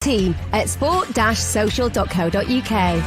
Team at sport-social.co.uk.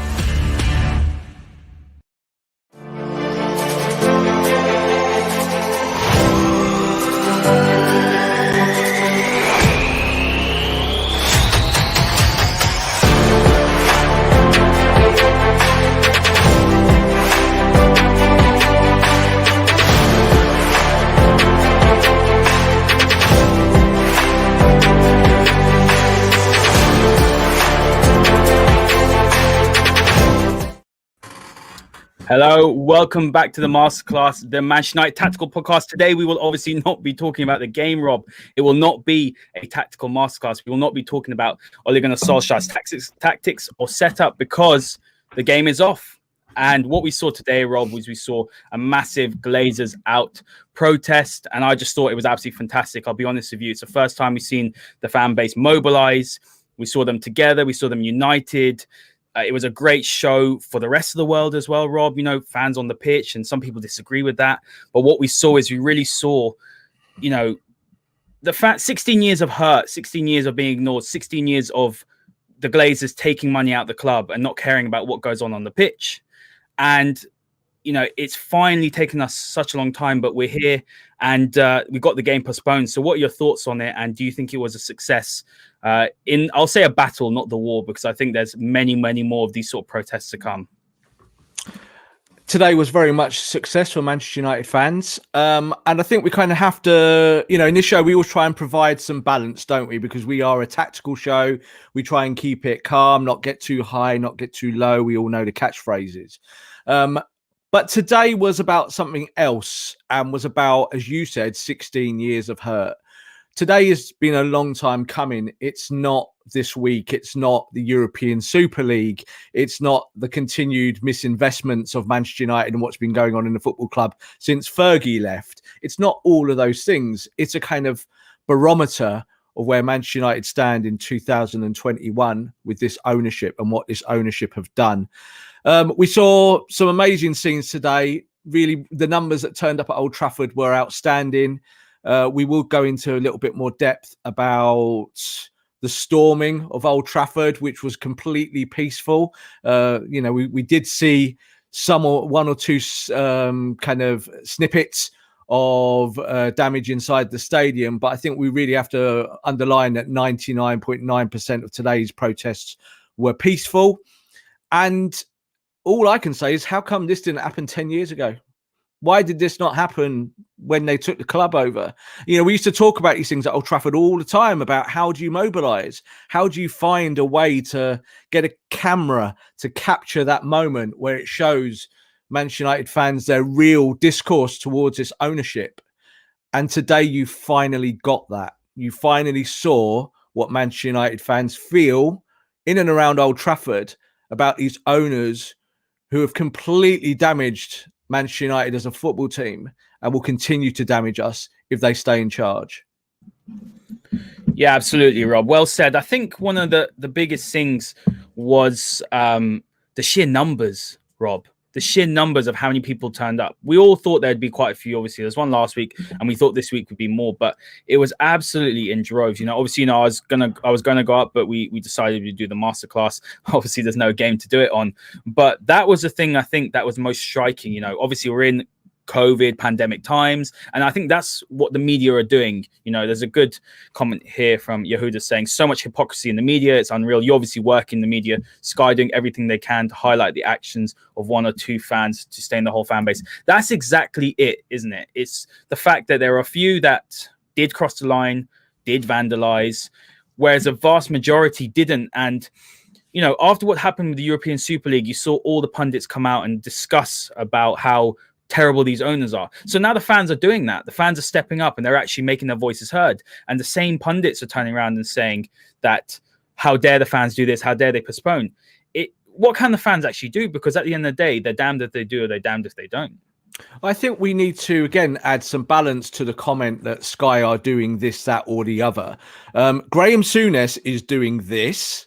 Hello, welcome back to the Masterclass, the Manchester United Tactical Podcast. Today, we will obviously not be talking about the game, Rob. It will not be a tactical masterclass. We will not be talking about Ole Gunnar Solskjaer's tactics or setup because the game is off. And what we saw today, Rob, was we saw a massive Glazers out protest. And I just thought it was absolutely fantastic. I'll be honest with you. It's the first time we've seen the fan base mobilize. We saw them together. We saw them united. It was a great show for the rest of the world as well, Rob. You know, fans on the pitch, and some people disagree with that. But what we saw is we really saw, you know, the fact 16 years of hurt, 16 years of being ignored, 16 years of the Glazers taking money out of the club and not caring about what goes on the pitch. And, you know, it's finally taken us such a long time, but we're here and we got the game postponed. So what are your thoughts on it? And do you think it was a success I'll say a battle, not the war, because I think there's many, many more of these sort of protests to come? Today was very much a success for Manchester United fans. And I think we kind of have to, you know, in this show, we always try and provide some balance, don't we? Because we are a tactical show. We try and keep it calm, not get too high, not get too low. We all know the catchphrases. But today was about something else and was about, as you said, 16 years of hurt. Today has been a long time coming. It's not this week. It's not the European Super League. It's not the continued misinvestments of Manchester United and what's been going on in the football club since Fergie left. It's not all of those things. It's a kind of barometer of where Manchester United stand in 2021 with this ownership and what this ownership have done. We saw some amazing scenes today. Really, the numbers that turned up at Old Trafford were outstanding. We will go into a little bit more depth about the storming of Old Trafford, which was completely peaceful. You know, we did see one or two kind of snippets of damage inside the stadium, but I think we really have to underline that 99.9% of today's protests were peaceful. And all I can say is, how come this didn't happen 10 years ago? Why did this not happen when they took the club over? You know, we used to talk about these things at Old Trafford all the time about how do you mobilize? How do you find a way to get a camera to capture that moment where it shows Manchester United fans their real discourse towards this ownership? And today you finally got that. You finally saw what Manchester United fans feel in and around Old Trafford about these owners who have completely damaged Manchester United as a football team and will continue to damage us if they stay in charge. Yeah, absolutely, Rob. Well said. I think one of the biggest things was the sheer numbers, Rob. The sheer numbers of how many people turned up. We all thought there'd be quite a few. Obviously, there's one last week, and we thought this week would be more. But it was absolutely in droves. You know, obviously, you know, I was gonna go up, but we decided to do the masterclass. Obviously, there's no game to do it on. But that was the thing I think that was most striking. You know, obviously, we're in COVID pandemic times, and I think that's what the media are doing. You know, there's a good comment here from Yehuda saying so much hypocrisy in the media, it's unreal. You obviously work in the media. Sky doing everything they can to highlight the actions of one or two fans to stain the whole fan base. That's exactly it, isn't it? It's the fact that there are a few that did cross the line, did vandalize, whereas a vast majority didn't. And you know, after what happened with the European Super League, you saw all the pundits come out and discuss about how terrible these owners are. So now the fans are doing that. The fans are stepping up and they're actually making their voices heard. And the same pundits are turning around and saying that, how dare the fans do this? How dare they postpone it? What can the fans actually do? Because at the end of the day, they're damned if they do or they're damned if they don't. I think we need to, again, add some balance to the comment that Sky are doing this, that, or the other. Graham Soonest is doing this,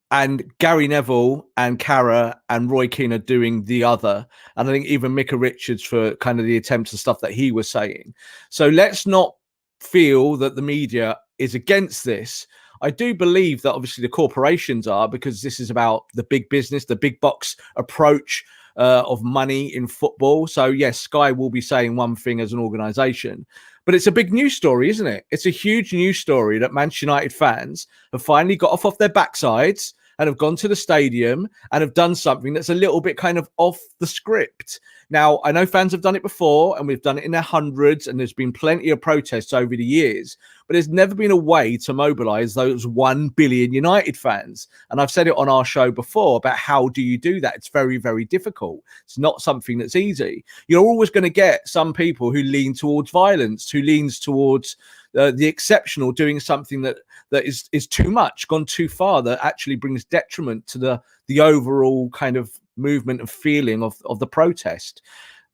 and Gary Neville and Cara and Roy Keane are doing the other. And I think even Micah Richards for kind of the attempts and stuff that he was saying. So let's not feel that the media is against this. I do believe that obviously the corporations are, because this is about the big business, the big box approach of money in football. So yes, Sky will be saying one thing as an organization, but it's a big news story, isn't it? It's a huge news story that Manchester United fans have finally got off their backsides and have gone to the stadium and have done something that's a little bit kind of off the script. Now, I know fans have done it before, and we've done it in their hundreds, and there's been plenty of protests over the years, but there's never been a way to mobilize those 1 billion United fans. And I've said it on our show before about how do you do that? It's very, very difficult. It's not something that's easy. You're always going to get some people who lean towards violence, who leans towards the exceptional, doing something that is too much, gone too far, that actually brings detriment to the overall kind of movement and feeling of the protest.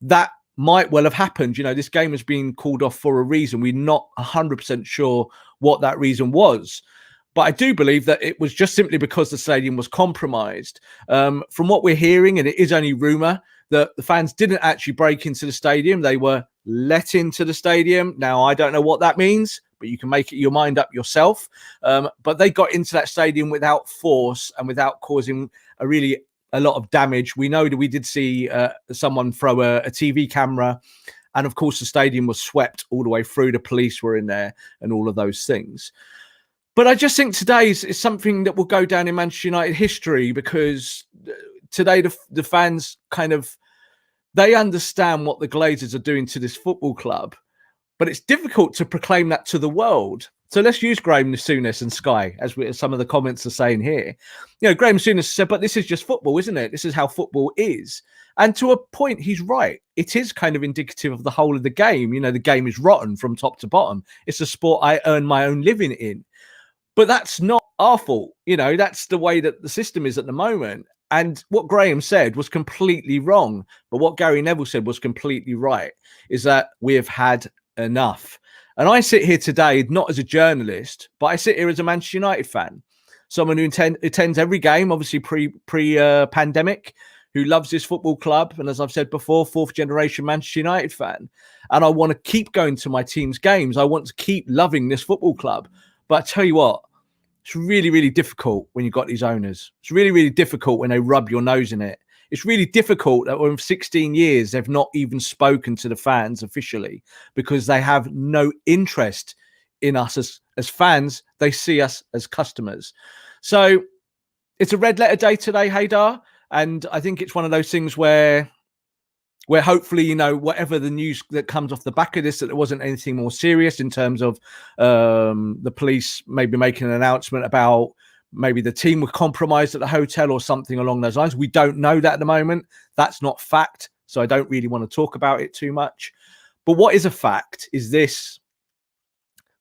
That might well have happened. You know, this game has been called off for a reason. We're not 100% sure what that reason was, but I do believe that it was just simply because the stadium was compromised. From what we're hearing, and it is only rumor, that the fans didn't actually break into the stadium. They were let into the stadium. Now, I don't know what that means, but you can make it your mind up yourself. But they got into that stadium without force and without causing a lot of damage. We know that we did see someone throw a TV camera, and of course the stadium was swept all the way through. The police were in there and all of those things. But I just think today is something that will go down in Manchester United history, because today the fans they understand what the Glazers are doing to this football club, but it's difficult to proclaim that to the world. So let's use Graham Soonest and Sky, as some of the comments are saying here. You know, Graham Soonest said, but this is just football, isn't it? This is how football is. And to a point, he's right. It is kind of indicative of the whole of the game. You know, the game is rotten from top to bottom. It's a sport I earn my own living in. But that's not our fault. You know, that's the way that the system is at the moment. And what Graham said was completely wrong. But what Gary Neville said was completely right, is that we have had enough. And I sit here today, not as a journalist, but I sit here as a Manchester United fan, someone who attends every game, obviously pre-pandemic, who loves this football club. And as I've said before, fourth generation Manchester United fan. And I want to keep going to my team's games. I want to keep loving this football club. But I tell you what, it's really, really difficult when you've got these owners. It's really, really difficult when they rub your nose in it. It's really difficult that in 16 years, they've not even spoken to the fans officially, because they have no interest in us as fans. They see us as customers. So it's a red letter day today, Haider. And I think it's one of those things where hopefully, you know, whatever the news that comes off the back of this, that there wasn't anything more serious in terms of the police maybe making an announcement about maybe the team were compromised at the hotel or something along those lines. We don't know that at the moment. That's not fact. So I don't really want to talk about it too much. But what is a fact is this: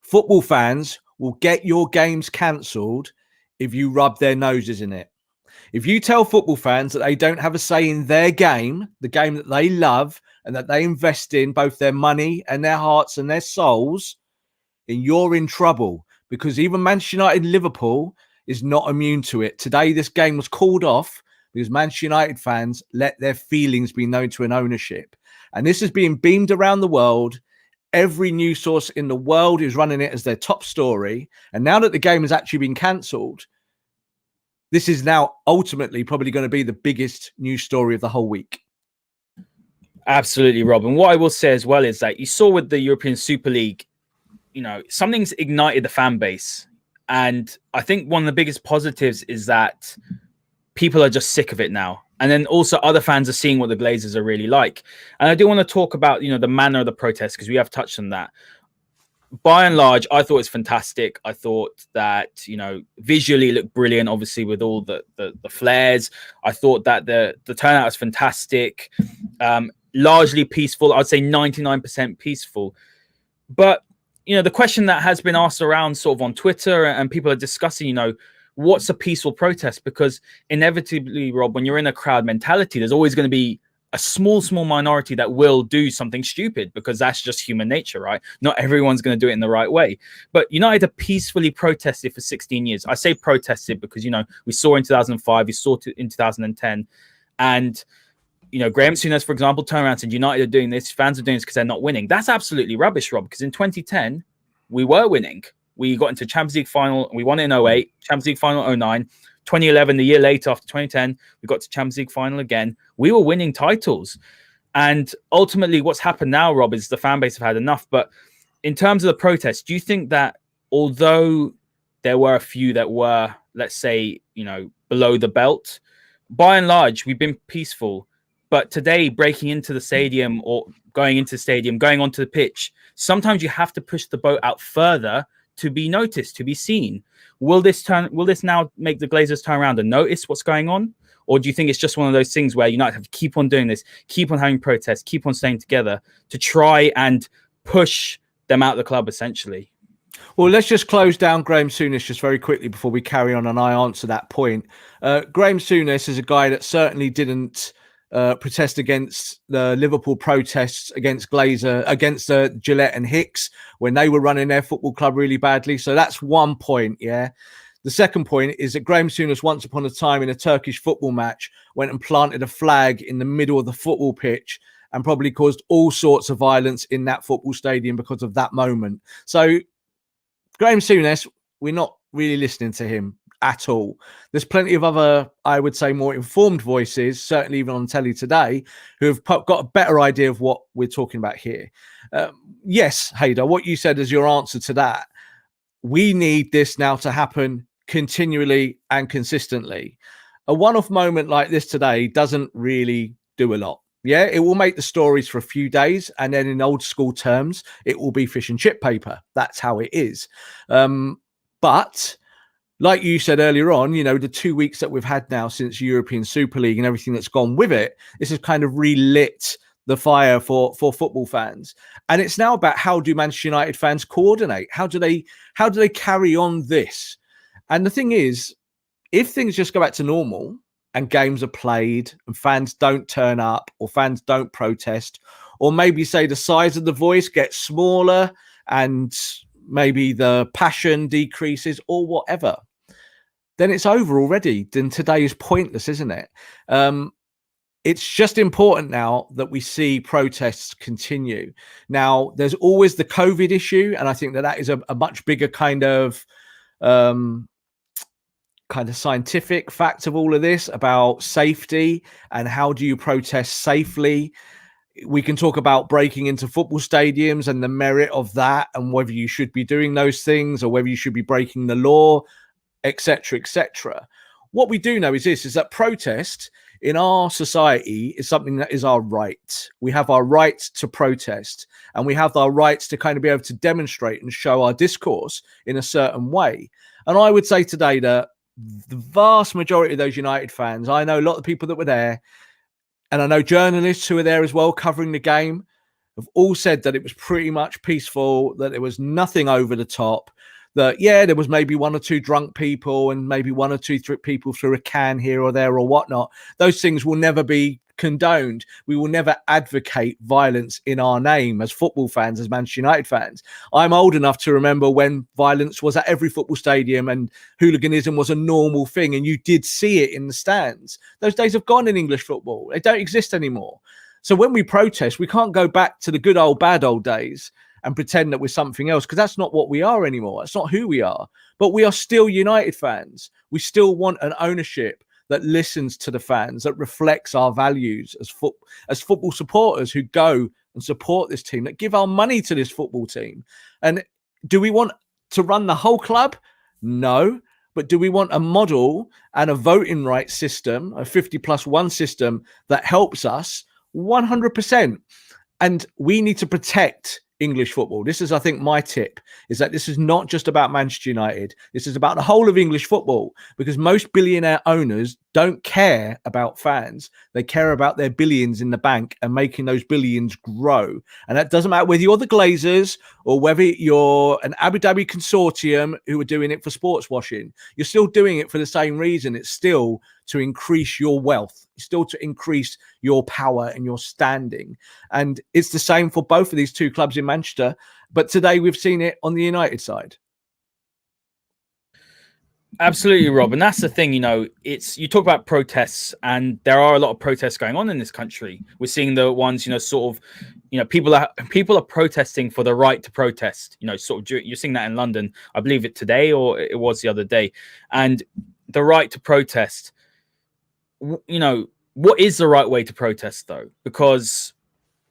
football fans will get your games cancelled if you rub their noses in it. If you tell football fans that they don't have a say in their game, the game that they love and that they invest in, both their money and their hearts and their souls, then you're in trouble, because even Manchester United and Liverpool is not immune to it. Today, this game was called off because Manchester United fans let their feelings be known to an ownership. And this is being beamed around the world. Every news source in the world is running it as their top story. And now that the game has actually been cancelled, this is now ultimately probably going to be the biggest news story of the whole week. Absolutely, Rob. And what I will say as well is that you saw with the European Super League, you know, something's ignited the fan base. And I think one of the biggest positives is that people are just sick of it now. And then also other fans are seeing what the Glazers are really like. And I do want to talk about, you know, the manner of the protest, because we have touched on that. By and large, I thought it's fantastic. I thought that, you know, visually it looked brilliant, obviously, with all the flares. I thought that the turnout was fantastic. Largely peaceful. I'd say 99% peaceful. But, you know, the question that has been asked around sort of on Twitter, and people are discussing, you know, what's a peaceful protest? Because inevitably, Rob, when you're in a crowd mentality, there's always going to be a small minority that will do something stupid, because that's just human nature, right? Not everyone's going to do it in the right way. But United have peacefully protested for 16 years. I say protested because, you know, we saw in 2005, we saw in 2010. And, you know, Graham Soonest, for example, turned around and said, United are doing this, fans are doing this because they're not winning. That's absolutely rubbish, Rob, because in 2010, we were winning. We got into Champions League final. We won it in 08, Champions League final 09. 2011, the year later, after 2010, we got to Champions League final again. We were winning titles. And ultimately, what's happened now, Rob, is the fan base have had enough. But in terms of the protests, do you think that although there were a few that were, let's say, below the belt, by and large, we've been peaceful. But today, breaking into the stadium or going into the stadium, going onto the pitch, sometimes you have to push the boat out further to be noticed, to be seen. Will this now make the Glazers turn around and notice what's going on? Or do you think it's just one of those things where United have to keep on doing this, keep on having protests, keep on staying together to try and push them out of the club, essentially? Well, let's just close down Graham Soonest just very quickly before we carry on and I answer that point. Graham Soonest is a guy that certainly didn't protest against the Liverpool protests against Gillette and Hicks when they were running their football club really badly. So that's one point, yeah. The second point is that Graham Souness once upon a time in a Turkish football match went and planted a flag in the middle of the football pitch and probably caused all sorts of violence in that football stadium because of that moment. So Graham Souness, we're not really listening to him at all. There's plenty of other, I would say, more informed voices, certainly even on telly today, who have got a better idea of what we're talking about here. Yes, Haider, what you said is your answer to that. We need this now to happen continually and consistently. A one-off moment like this today doesn't really do a lot. Yeah, it will make the stories for a few days, and then in old school terms, it will be fish and chip paper. That's how it is. But like you said earlier on, the 2 weeks that we've had now since European Super League and everything that's gone with it, this has kind of relit the fire for football fans. And it's now about how do Manchester United fans coordinate? How do they carry on this? And the thing is, if things just go back to normal and games are played and fans don't turn up or fans don't protest, or maybe say the size of the voice gets smaller and maybe the passion decreases or whatever, then it's over already. Then today is pointless, isn't it? It's just important now that we see protests continue. Now, there's always the COVID issue, and I think that is a much bigger kind of scientific fact of all of this about safety and how do you protest safely. We can talk about breaking into football stadiums and the merit of that and whether you should be doing those things or whether you should be breaking the law, etc., etc. What we do know is that protest in our society is something that is our right. We have our right to protest, and we have our rights to kind of be able to demonstrate and show our discourse in a certain way. And I would say today that the vast majority of those United fans, I know a lot of people that were there, and I know journalists who are there as well covering the game, have all said that it was pretty much peaceful, that there was nothing over the top, that, yeah, there was maybe one or two drunk people and maybe one or two people threw a can here or there or whatnot. Those things will never be condoned. We will never advocate violence in our name as football fans, as Manchester United fans. I'm old enough to remember when violence was at every football stadium and hooliganism was a normal thing, and you did see it in the stands. Those days have gone in English football. They don't exist anymore. So when we protest, we can't go back to the good old bad old days and pretend that we're something else, because that's not what we are anymore. That's not who we are. But we are still United fans. We still want an ownership that listens to the fans, that reflects our values as football supporters who go and support this team, that give our money to this football team. And do we want to run the whole club? No. But do we want a model and a voting rights system, a 50+1 system that helps us? 100%. And we need to protect English football. This is, I think, my tip, is that this is not just about Manchester United. This is about the whole of English football, because most billionaire owners don't care about fans. They care about their billions in the bank and making those billions grow. And that doesn't matter whether you're the Glazers or whether you're an Abu Dhabi consortium who are doing it for sports washing. You're still doing it for the same reason. It's still to increase your wealth, still to increase your power and your standing. And it's the same for both of these two clubs in Manchester. But today we've seen it on the United side. Absolutely, Rob. And that's the thing, it's you talk about protests, and there are a lot of protests going on in this country. We're seeing the ones, sort of, people are protesting for the right to protest, sort of you're seeing that in London, I believe it today, or it was the other day. And the right to protest, what is the right way to protest though? Because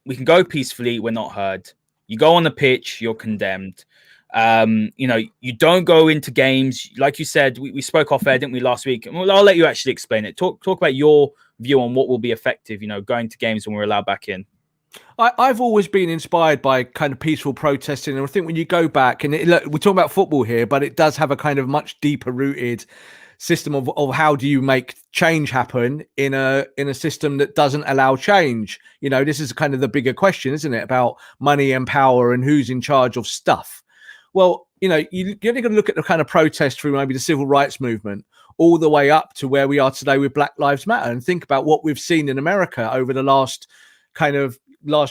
we can go peacefully, we're not heard. You go on the pitch, you're condemned. You don't go into games. Like you said, we spoke off air, didn't we, last week? Well, I'll let you actually explain it. Talk about your view on what will be effective, going to games when we're allowed back in. I've always been inspired by kind of peaceful protesting. And I think when you go back, and look, we're talking about football here, but it does have a kind of much deeper rooted system of how do you make change happen in a system that doesn't allow change. This is kind of the bigger question, isn't it, about money and power and who's in charge of stuff. Well, you're only going to look at the kind of protest through maybe the civil rights movement all the way up to where we are today with Black Lives Matter, and think about what we've seen in America over the last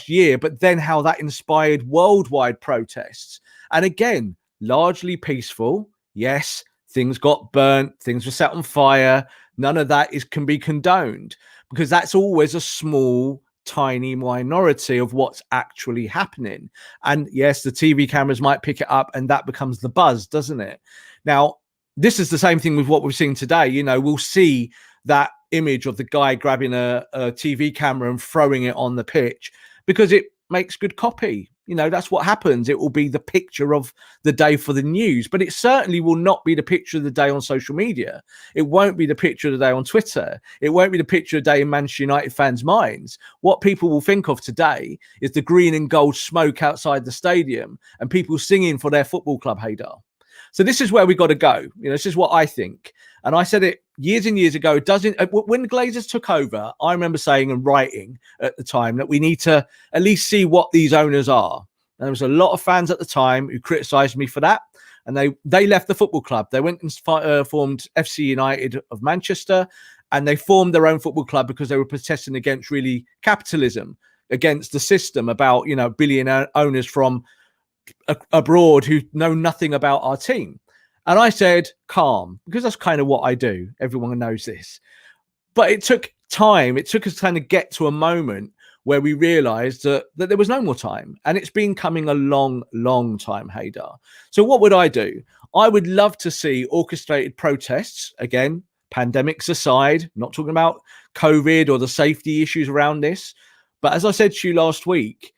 year, but then how that inspired worldwide protests. And again, largely peaceful. Yes, things got burnt, things were set on fire. None of that can be condoned, because that's always a small, tiny minority of what's actually happening. And yes, the TV cameras might pick it up and that becomes the buzz, doesn't it? Now, this is the same thing with what we've seen today. We'll see that image of the guy grabbing a TV camera and throwing it on the pitch because it makes good copy. That's what happens. It will be the picture of the day for the news, but it certainly will not be the picture of the day on social media. It won't be the picture of the day on Twitter. It won't be the picture of the day in Manchester United fans' minds. What people will think of today is the green and gold smoke outside the stadium and people singing for their football club, Haider. So this is where we got to go. This is what I think. And I said it years and years ago. When the Glazers took over, I remember saying and writing at the time that we need to at least see what these owners are. And there was a lot of fans at the time who criticised me for that. And they left the football club. They went and formed FC United of Manchester, and they formed their own football club because they were protesting against really capitalism, against the system, about billionaire owners from abroad who know nothing about our team. And I said, calm, because that's kind of what I do. Everyone knows this. But it took time. It took us to kind of get to a moment where we realized that there was no more time. And it's been coming a long, long time, Haider. So what would I do? I would love to see orchestrated protests. Again, pandemics aside, not talking about COVID or the safety issues around this. But as I said to you last week,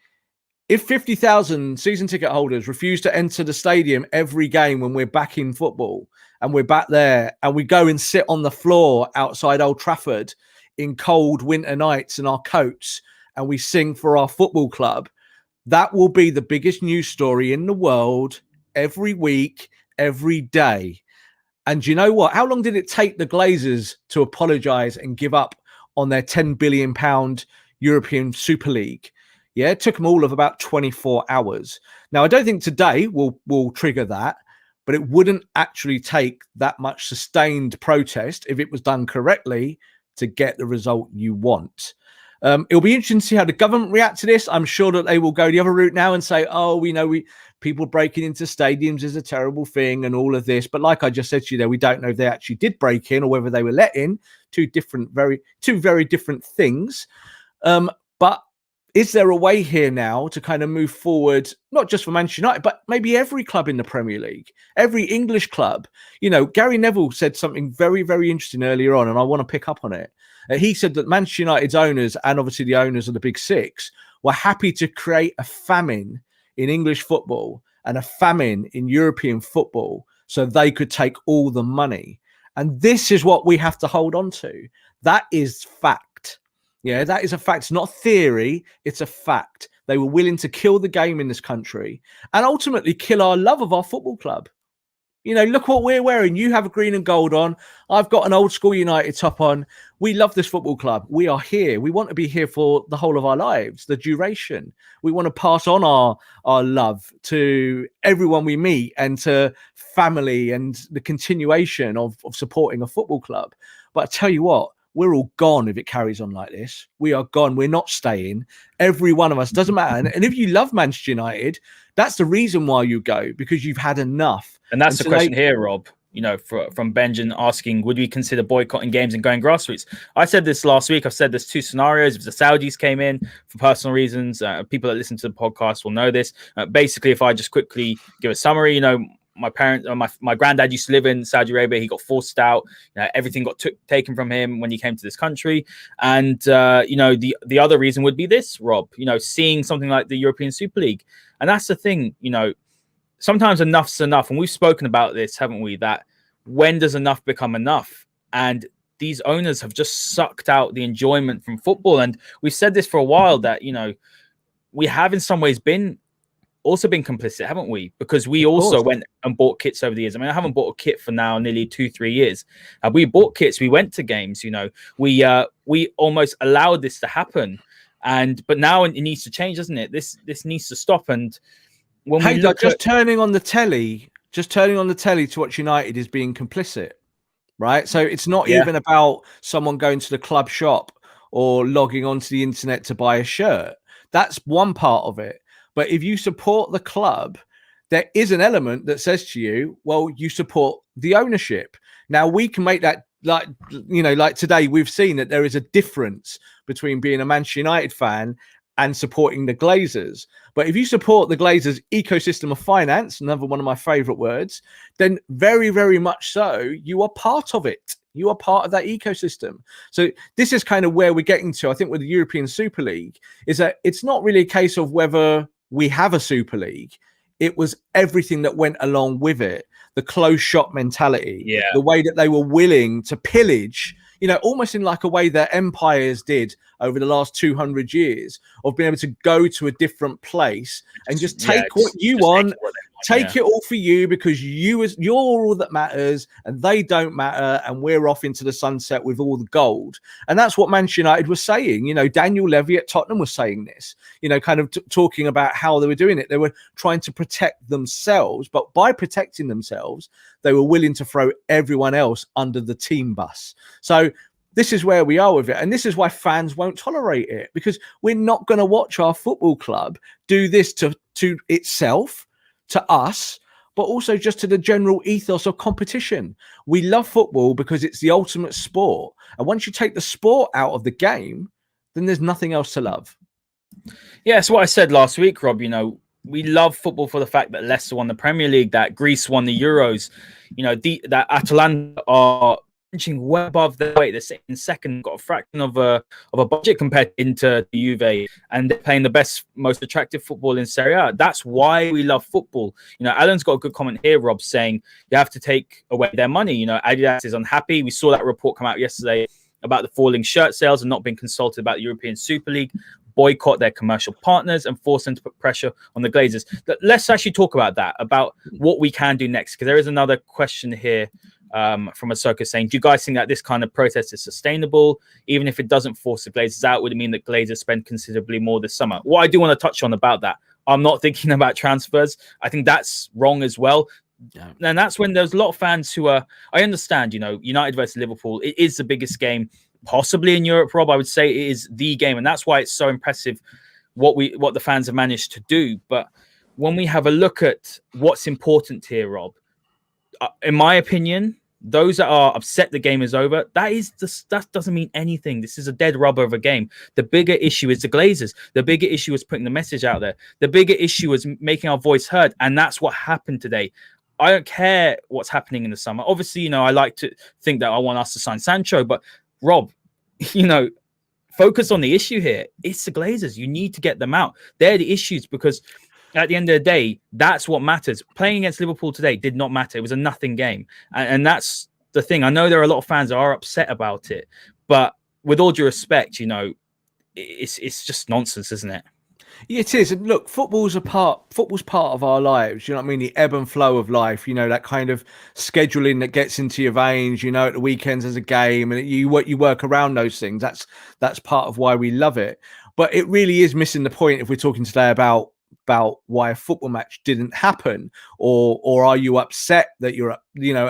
if 50,000 season ticket holders refuse to enter the stadium every game when we're back in football and we're back there, and we go and sit on the floor outside Old Trafford in cold winter nights in our coats and we sing for our football club, that will be the biggest news story in the world every week, every day. And you know what? How long did it take the Glazers to apologise and give up on their £10 billion European Super League? Yeah, it took them all of about 24 hours. Now, I don't think today will trigger that, but it wouldn't actually take that much sustained protest if it was done correctly to get the result you want. It'll be interesting to see how the government react to this. I'm sure that they will go the other route now and say, oh, people breaking into stadiums is a terrible thing and all of this. But like I just said to you there, we don't know if they actually did break in or whether they were let in. Two very different things. But is there a way here now to kind of move forward, not just for Manchester United, but maybe every club in the Premier League, every English club? Gary Neville said something very, very interesting earlier on, and I want to pick up on it. He said that Manchester United's owners, and obviously the owners of the Big Six, were happy to create a famine in English football and a famine in European football so they could take all the money. And this is what we have to hold on to. That is fact. Yeah, that is a fact. It's not theory. It's a fact. They were willing to kill the game in this country and ultimately kill our love of our football club. Look what we're wearing. You have a green and gold on. I've got an old school United top on. We love this football club. We are here. We want to be here for the whole of our lives, the duration. We want to pass on our love to everyone we meet and to family and the continuation of supporting a football club. But I tell you what, we're all gone if it carries on like this. We are gone. We're not staying. Every one of us, doesn't matter. And if you love Manchester United, that's the reason why you go, because you've had enough. And that's the question here, Rob. from Benjamin asking, would we consider boycotting games and going grassroots? I said this last week. I've said there's two scenarios. If the Saudis came in for personal reasons, people that listen to the podcast will know this. Basically, if I just quickly give a summary, my parents, my granddad used to live in Saudi Arabia. He got forced out. Everything got taken from him when he came to this country. And the other reason would be this, Rob. Seeing something like the European Super League, and that's the thing. Sometimes enough's enough, and we've spoken about this, haven't we? That when does enough become enough? And these owners have just sucked out the enjoyment from football. And we've said this for a while that we have in some ways been complicit, haven't we? Because we also went and bought kits over the years. I mean, I haven't bought a kit for now nearly 2-3 years. We bought kits. We went to games. We almost allowed this to happen, but now it needs to change, doesn't it? This needs to stop. And when we look turning on the telly to watch United is being complicit, right? So it's not even about someone going to the club shop or logging onto the internet to buy a shirt. That's one part of it. But if you support the club, there is an element that says to you, well, you support the ownership. Now we can make that like today, we've seen that there is a difference between being a Manchester United fan and supporting the Glazers. But if you support the Glazers ecosystem of finance, another one of my favorite words, then very, very much so, you are part of it. You are part of that ecosystem. So this is kind of where we're getting to, I think, with the European Super League, is that it's not really a case of whether we have a Super League. It was everything that went along with it. The closed shop mentality, the way that they were willing to pillage, almost in like a way that empires did over the last 200 years, of being able to go to a different place and just take what you want, take it all for you, because you're all that matters and they don't matter, and we're off into the sunset with all the gold. And that's what Manchester United was saying. Daniel Levy at Tottenham was saying this, kind of talking about how they were doing it. They were trying to protect themselves, but by protecting themselves, they were willing to throw everyone else under the team bus. So this is where we are with it. And this is why fans won't tolerate it, because we're not going to watch our football club do this to itself, to us, but also just to the general ethos of competition. We love football because it's the ultimate sport. And once you take the sport out of the game, then there's nothing else to love. Yeah, that's what I said last week, Rob. We love football for the fact that Leicester won the Premier League, that Greece won the Euros, that Atalanta are punching well above their weight. They're sitting in second, got a fraction of a budget compared to Inter, Juve, and they're playing the best, most attractive football in Serie A. That's why we love football. Alan's got a good comment here, Rob, saying you have to take away their money. Adidas is unhappy. We saw that report come out yesterday about the falling shirt sales and not being consulted about the European Super League. Boycott their commercial partners and force them to put pressure on the Glazers. Let's actually talk about that, about what we can do next, because there is another question here from a circus saying, do you guys think that this kind of protest is sustainable? Even if it doesn't force the Glazers out, would it mean that Glazers spend considerably more this summer? What I do want to touch on about that, I'm not thinking about transfers. I think that's wrong as well. Yeah. And that's when there's a lot of fans who are, I understand, United versus Liverpool, it is the biggest game possibly in Europe, Rob. I would say it is the game, and that's why it's so impressive what the fans have managed to do. But when we have a look at what's important here, Rob, in my opinion, those that are upset the game is over, that doesn't mean anything. This is a dead rubber of a game. The bigger issue is the Glazers. The bigger issue is putting the message out there. The bigger issue is making our voice heard, and that's what happened today. I don't care what's happening in the summer. Obviously, I like to think that I want us to sign Sancho, but Rob, focus on the issue here. It's the Glazers. You need to get them out. They're the issues, because at the end of the day, that's what matters. Playing against Liverpool today did not matter. It was a nothing game. And that's the thing. I know there are a lot of fans that are upset about it, but with all due respect, it's just nonsense, isn't it? It is. And look, football's part of our lives. You know what I mean? The ebb and flow of life, that kind of scheduling that gets into your veins, at the weekends as a game, and you work around those things. That's part of why we love it. But it really is missing the point if we're talking today about why a football match didn't happen, or are you upset that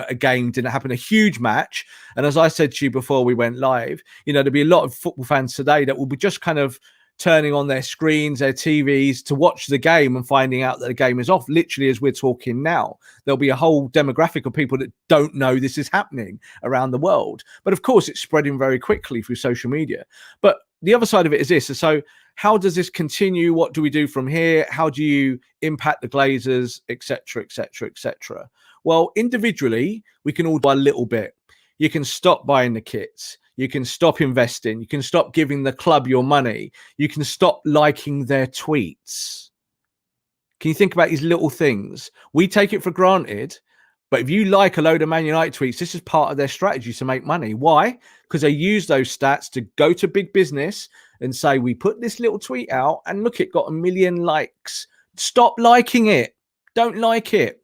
a game didn't happen, a huge match. And as I said to you before we went live, there'll be a lot of football fans today that will be just kind of turning on their screens, their TVs to watch the game and finding out that the game is off. Literally, as we're talking now, there'll be a whole demographic of people that don't know this is happening around the world. But of course, it's spreading very quickly through social media. But the other side of it is this. So how does this continue? What do we do from here? How do you impact the Glazers, etc., etc., etc.? Well, individually, we can all do a little bit. You can stop buying the kits. You can stop investing. You can stop giving the club your money. You can stop liking their tweets. Can you think about these little things? We take it for granted, but if you like a load of Man United tweets, this is part of their strategy to make money. Why? Because they use those stats to go to big business and say, we put this little tweet out and look, it got 1 million likes. Stop liking it. Don't like it.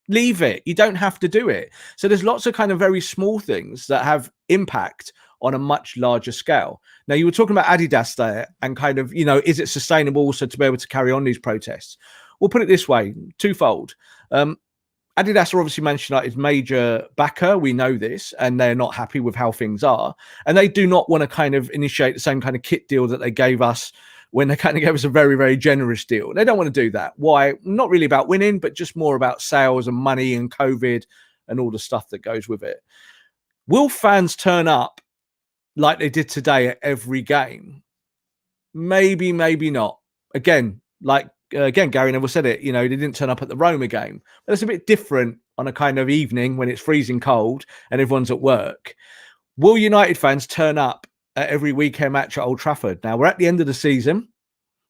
Leave it. You don't have to do it. So there's lots of kind of very small things that have impact on a much larger scale. Now, you were talking about Adidas there and kind of, you know, is it sustainable also to be able to carry on these protests? We'll put it this way, twofold. Adidas are obviously Manchester United's major backer. We know this, and they're not happy with how things are. And they do not want to kind of initiate the same kind of kit deal that they gave us when they kind of gave us a very, very generous deal. They don't want to do that. Why? Not really about winning, but just more about sales and money and COVID and all the stuff that goes with it. Will fans turn up like they did today at every game? Maybe, maybe not. Again, Gary Neville said it, you know, they didn't turn up at the Roma game. But it's a bit different on a kind of evening when it's freezing cold and everyone's at work. Will United fans turn up at every weekend match at Old Trafford? Now, we're at the end of the season.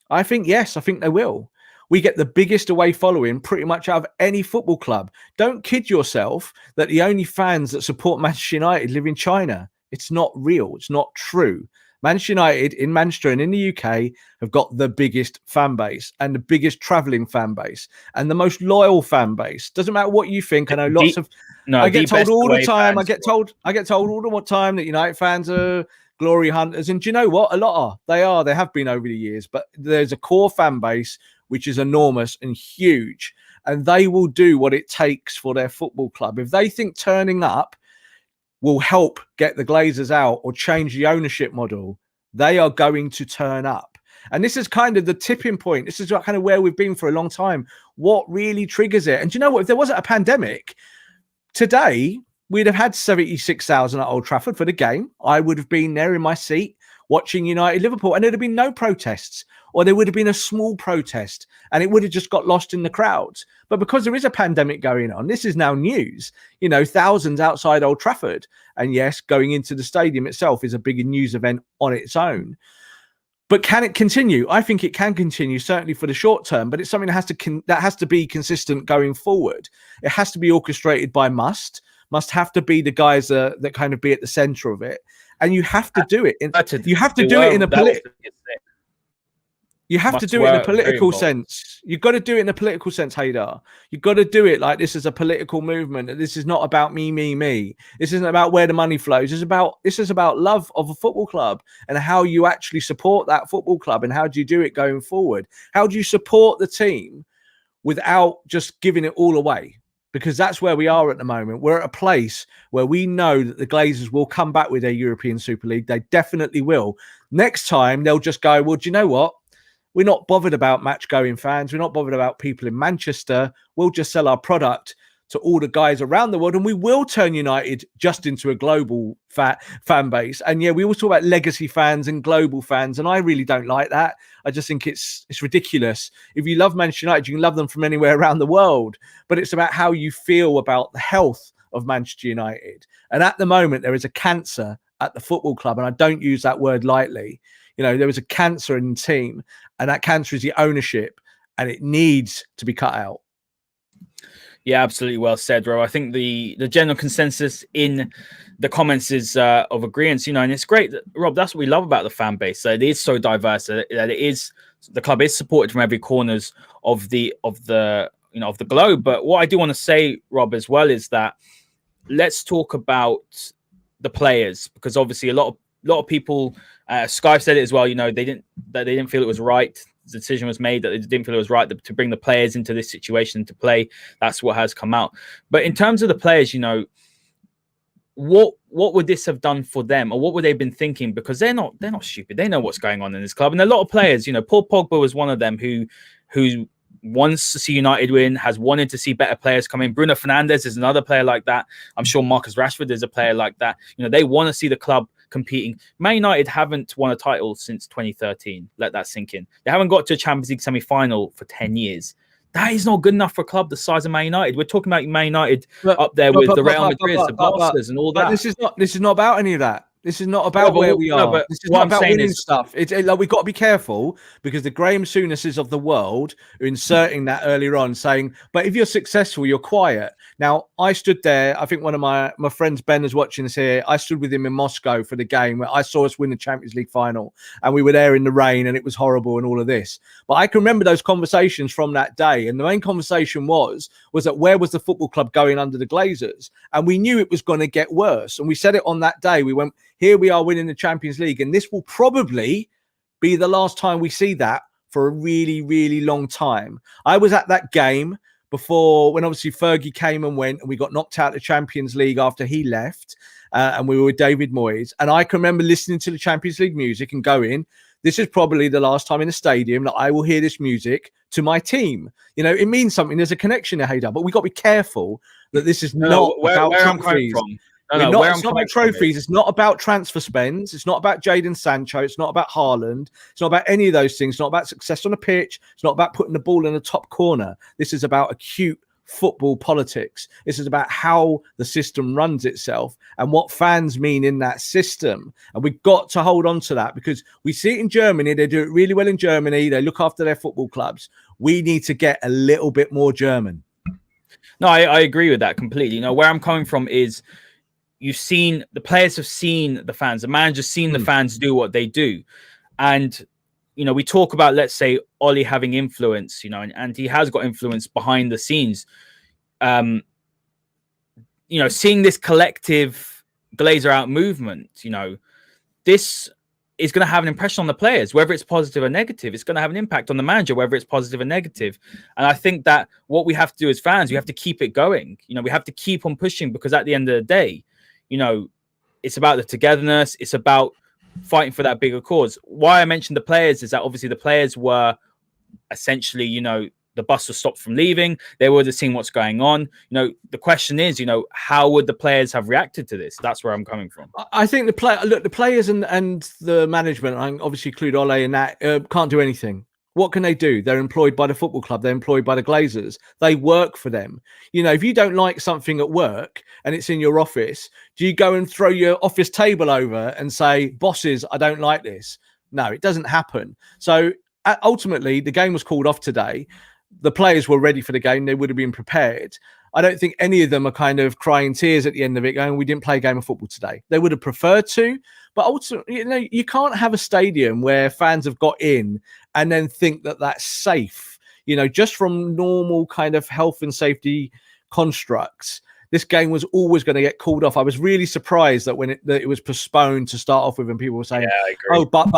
I think, yes, I think they will. We get the biggest away following pretty much out of any football club. Don't kid yourself that the only fans that support Manchester United live in China. It's not real. It's not true. Manchester United in Manchester and in the UK have got the biggest fan base and the biggest travelling fan base and the most loyal fan base. Doesn't matter what you think. I know lots of. No, I get told all the time. I get told all the time that United fans are glory hunters, and do you know what? A lot are. They are. They have been over the years. But there's a core fan base which is enormous and huge, and they will do what it takes for their football club. If they think turning up will help get the Glazers out or change the ownership model, they are going to turn up. And this is kind of the tipping point. This is kind of where we've been for a long time. What really triggers it? And do you know what? If there wasn't a pandemic, today we'd have had 76,000 at Old Trafford for the game. I would have been there in my seat watching United Liverpool, and there'd have been no protests, or there would have been a small protest and it would have just got lost in the crowds. But because there is a pandemic going on, this is now news, you know, thousands outside Old Trafford. And yes, going into the stadium itself is a big news event on its own. But can it continue? I think it can continue, certainly for the short term, but it's something that has to be consistent going forward. It has to be orchestrated by must have to be the guys that kind of be at the center of it. And you have to do it. You have to do it in a political. You have to do it in a political sense. You've got to do it in a political sense, Haider. You've got to do it like this is a political movement. This is not about me. This isn't about where the money flows. This is about love of a football club and how you actually support that football club and how do you do it going forward? How do you support the team without just giving it all away? Because that's where we are at the moment. We're at a place where we know that the Glazers will come back with their European Super League. They definitely will. Next time, they'll just go, well, do you know what? We're not bothered about match-going fans. We're not bothered about people in Manchester. We'll just sell our product to all the guys around the world, and we will turn United just into a global fan base. And yeah, we always talk about legacy fans and global fans, and I really don't like that. I just think it's ridiculous. If you love Manchester United, you can love them from anywhere around the world, but it's about how you feel about the health of Manchester United. And at the moment, there is a cancer at the football club, and I don't use that word lightly. You know, there is a cancer in the team, and that cancer is the ownership, and it needs to be cut out. Yeah, absolutely well said, Rob. I think the general consensus in the comments is of agreement, you know, and it's great that, Rob, that's what we love about the fan base. That it is so diverse, that the club is supported from every corners of the globe. But what I do want to say, Rob, as well, is that let's talk about the players, because obviously a lot of people, Sky said it as well, you know, they didn't feel it was right. The decision was made that they didn't feel it was right to bring the players into this situation to play. That's what has come out. But in terms of the players, you know, what would this have done for them, or what would they have been thinking? Because they're not stupid. They know what's going on in this club, and a lot of players, Paul Pogba was one of them who wants to see United win, has wanted to see better players come in. Bruno Fernandes is another player like that. I'm sure Marcus Rashford is a player like that. They want to see the club competing. Man United haven't won a title since 2013. Let that sink in. They haven't got to a Champions League semi-final for 10 years. That is not good enough for a club the size of Man United. We're talking about Man United up there with the Real Madrid, the Barcas, and all that. This is not about any of that. This is not about where we are. This is not about winning stuff. It's like we've got to be careful, because the Graham Soonest's of the world are inserting that earlier on, saying, but if you're successful, you're quiet. Now, I stood there. I think one of my friends, Ben, is watching this here. I stood with him in Moscow for the game where I saw us win the Champions League final, and we were there in the rain, and it was horrible and all of this. But I can remember those conversations from that day. And the main conversation was that where was the football club going under the Glazers? And we knew it was going to get worse. And we said it on that day. We went, here we are winning the Champions League, and this will probably be the last time we see that for a really, really long time. I was at that game before, when obviously Fergie came and went, and we got knocked out of the Champions League after he left, and we were with David Moyes. And I can remember listening to the Champions League music and going, this is probably the last time in the stadium that I will hear this music to my team. It means something. There's a connection there, Haider, but we've got to be careful that this is not where I'm coming from. It's not about trophies. It's not about transfer spends. It's not about Jadon Sancho. It's not about Haaland. It's not about any of those things. It's not about success on the pitch. It's not about putting the ball in the top corner. This is about acute football politics. This is about how the system runs itself and what fans mean in that system. And we've got to hold on to that, because we see it in Germany. They do it really well in Germany. They look after their football clubs. We need to get a little bit more German. No, I agree with that completely. Where I'm coming from is, the players have seen the fans, the manager's seen the fans do what they do. And, we talk about, let's say, Oli having influence, and he has got influence behind the scenes. Seeing this collective Glazer out movement, this is going to have an impression on the players, whether it's positive or negative. It's going to have an impact on the manager, whether it's positive or negative. And I think that what we have to do as fans, we have to keep it going. We have to keep on pushing, because at the end of the day, it's about the togetherness. It's about fighting for that bigger cause. Why I mentioned the players is that obviously the players were essentially, the bus was stopped from leaving. They would have seen what's going on. The question is, how would the players have reacted to this? That's where I'm coming from. I think the players and the management, I obviously include Ole in that, can't do anything. What can they do? They're employed by the football club. They're employed by the Glazers. They work for them. If you don't like something at work and it's in your office, do you go and throw your office table over and say, bosses, I don't like this? No, it doesn't happen. So ultimately, the game was called off today. The players were ready for the game. They would have been prepared. I don't think any of them are kind of crying tears at the end of it going, we didn't play a game of football today. They would have preferred to, but ultimately, you can't have a stadium where fans have got in and then think that that's safe, just from normal kind of health and safety constructs. This game was always going to get called off. I was really surprised that when it was postponed to start off with, and people were saying, yeah, I agree. "Oh, but."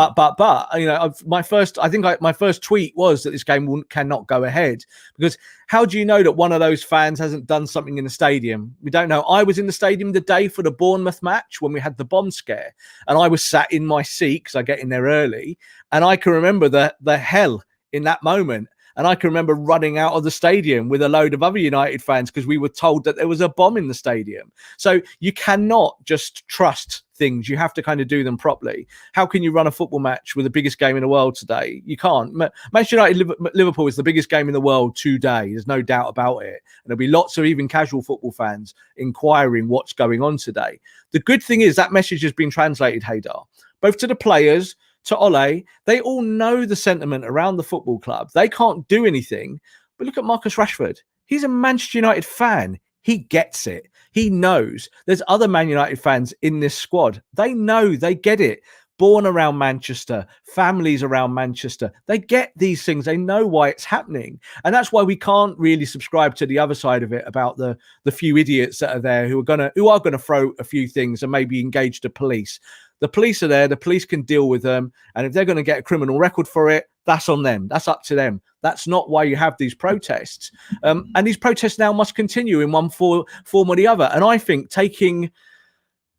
My first tweet was that this game cannot go ahead, because how do you know that one of those fans hasn't done something in the stadium? We don't know. I was in the stadium the day for the Bournemouth match when we had the bomb scare, and I was sat in my seat because I get in there early, and I can remember the hell in that moment. And I can remember running out of the stadium with a load of other United fans because we were told that there was a bomb in the stadium. So you cannot just trust things. You have to kind of do them properly. How can you run a football match with the biggest game in the world today? You can't. Manchester United Liverpool is the biggest game in the world today. There's no doubt about it. And there'll be lots of even casual football fans inquiring what's going on today. The good thing is that message has been translated, Haider, both to the players, to Ole. They all know the sentiment around the football club. They can't do anything. But look at Marcus Rashford. He's a Manchester United fan. He gets it. He knows. There's other Man United fans in this squad. They know. They get it. Born around Manchester, families around Manchester. They get these things. They know why it's happening. And that's why we can't really subscribe to the other side of it about the few idiots that are there who are gonna throw a few things and maybe engage the police. The police are there. The police can deal with them. And if they're going to get a criminal record for it, that's on them. That's up to them. That's not why you have these protests. And these protests now must continue in one form or the other. And I think taking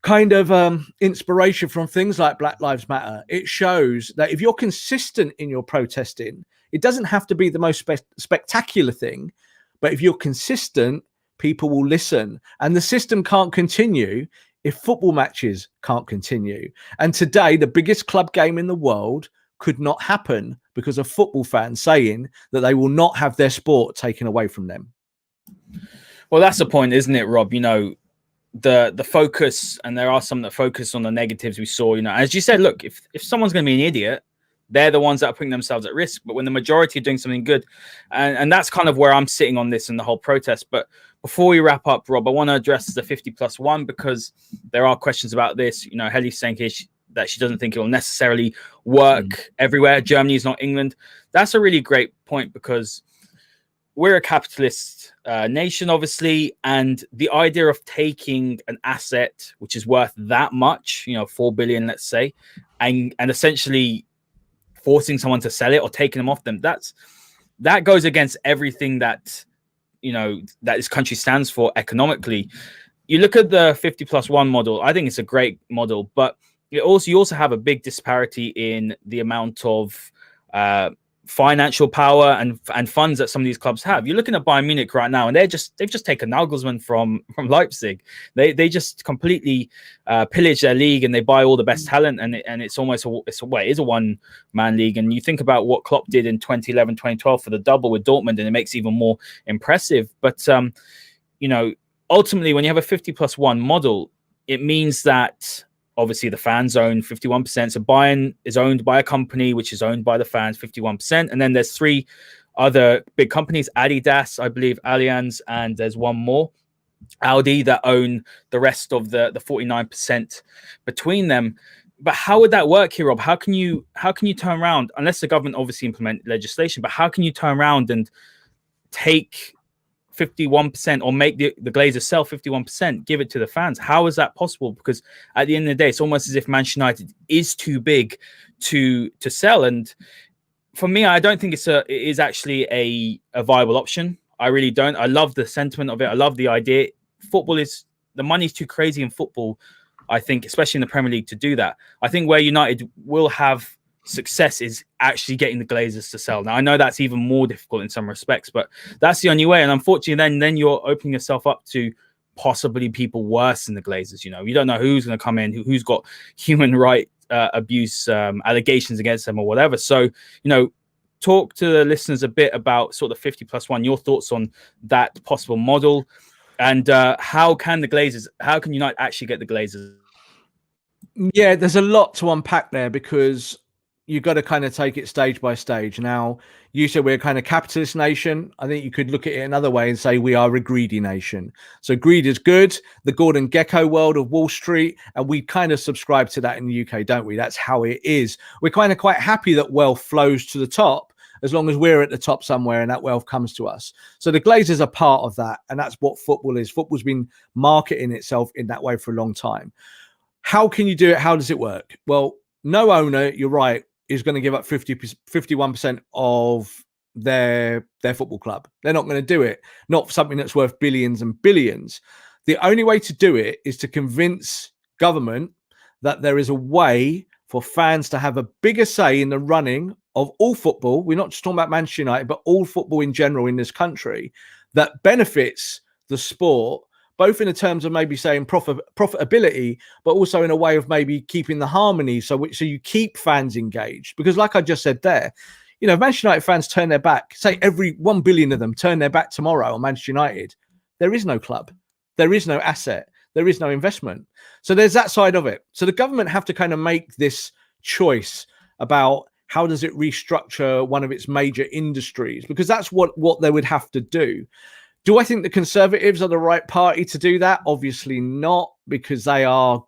kind of inspiration from things like Black Lives Matter. It shows that if you're consistent in your protesting, it doesn't have to be the most spectacular thing, but if you're consistent, people will listen. And the system can't continue if football matches can't continue. And today, the biggest club game in the world could not happen because of football fans saying that they will not have their sport taken away from them. Well, that's the point, isn't it, Rob? You know, the focus, and there are some that focus on the negatives we saw. You know, as you said, look, if someone's going to be an idiot, they're the ones that are putting themselves at risk. But when the majority are doing something good, and that's kind of where I'm sitting on this and the whole protest. But before we wrap up, Rob, I want to address the 50+1 because there are questions about this. You know, Helly's saying here that she doesn't think it will necessarily work everywhere. Germany is not England. That's a really great point because we're a capitalist nation, obviously, and the idea of taking an asset which is worth that much, you know, 4 billion, let's say, and essentially forcing someone to sell it or taking them off them, that goes against everything that, you know, that this country stands for economically. You look at the 50+1 model, I think it's a great model, but you also have a big disparity in the amount of financial power and funds that some of these clubs have. You're looking at Bayern Munich right now, and they've just taken Nagelsmann from Leipzig. They just completely pillage their league, and they buy all the best talent, and it's almost it is a one-man league. And you think about what Klopp did in 2011, 2012 for the double with Dortmund, and it makes it even more impressive. But you know, ultimately, when you have a 50+1 model, it means that obviously the fans own 51%. So Bayern is owned by a company which is owned by the fans 51%. And then there's 3 other big companies, Adidas, I believe, Allianz, and there's one more, Audi, that own the rest of the 49% between them. But how would that work here, Rob? How can you turn around, unless the government obviously implement legislation, but how can you turn around and take 51% or make the Glazers sell 51%, give it to the fans? How is that possible? Because at the end of the day, it's almost as if Manchester United is too big to sell. And for me, I don't think it is actually a viable option. I really don't. I love the sentiment of it. I love the idea. The money's too crazy in football, I think, especially in the Premier League, to do that. I think where United will have success is actually getting the Glazers to sell. Now, I know that's even more difficult in some respects, but that's the only way. And unfortunately, then you're opening yourself up to possibly people worse than the Glazers. You know, you don't know who's going to come in, who's got human right abuse allegations against them or whatever. So, you know, talk to the listeners a bit about sort of 50+1, your thoughts on that possible model, and how can United actually get the Glazers? Yeah, there's a lot to unpack there because you've got to kind of take it stage by stage. Now, you said we're a kind of capitalist nation. I think you could look at it another way and say we are a greedy nation. So greed is good, the Gordon Gekko world of Wall Street, and we kind of subscribe to that in the UK, don't we? That's how it is. We're kind of quite happy that wealth flows to the top as long as we're at the top somewhere and that wealth comes to us. So the Glazers are part of that, and that's what football is. Football's been marketing itself in that way for a long time. How can you do it? How does it work? Well, no owner, you're right, is going to give up 51% of their football club. They're not going to do it. Not for something that's worth billions and billions. The only way to do it is to convince government that there is a way for fans to have a bigger say in the running of all football. We're not just talking about Manchester United, but all football in general in this country, that benefits the sport, both in the terms of maybe saying profitability, but also in a way of maybe keeping the harmony. So you keep fans engaged. Because like I just said there, you know, if Manchester United fans turn their back, say every 1 billion of them turn their back tomorrow on Manchester United, there is no club, there is no asset, there is no investment. So there's that side of it. So the government have to kind of make this choice about how does it restructure one of its major industries, because that's what they would have to do. Do I think the Conservatives are the right party to do that? Obviously not, because they are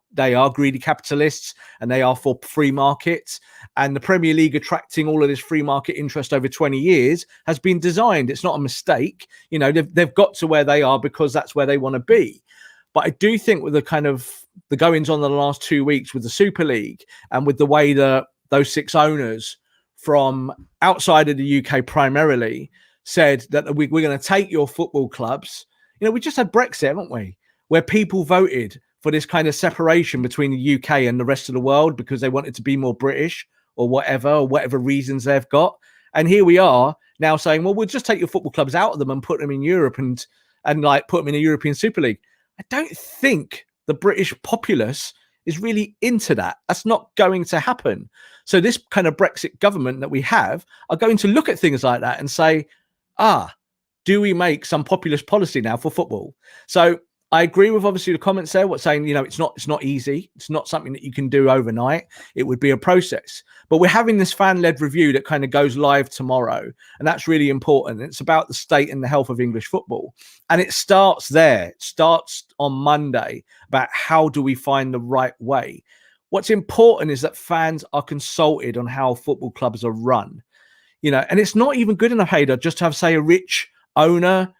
greedy capitalists and they are for free markets. And the Premier League attracting all of this free market interest over 20 years has been designed. It's not a mistake. You know, they've got to where they are because that's where they want to be. But I do think with the kind of the goings on in the last 2 weeks with the Super League and with the way that those 6 owners from outside of the UK primarily said that we're going to take your football clubs. You know, we just had Brexit, haven't we? Where people voted for this kind of separation between the UK and the rest of the world because they wanted to be more British or whatever reasons they've got. And here we are now saying, well, we'll just take your football clubs out of them and put them in Europe and like put them in a European Super League. I don't think the British populace is really into that. That's not going to happen. So this kind of Brexit government that we have are going to look at things like that and say, do we make some populist policy now for football? So I agree with obviously the comments there, what's saying, it's not easy. It's not something that you can do overnight. It would be a process. But we're having this fan-led review that kind of goes live tomorrow. And that's really important. It's about the state and the health of English football. And it starts there. It starts on Monday about how do we find the right way. What's important is that fans are consulted on how football clubs are run. And it's not even good enough, Haider, just to have, say, a rich owner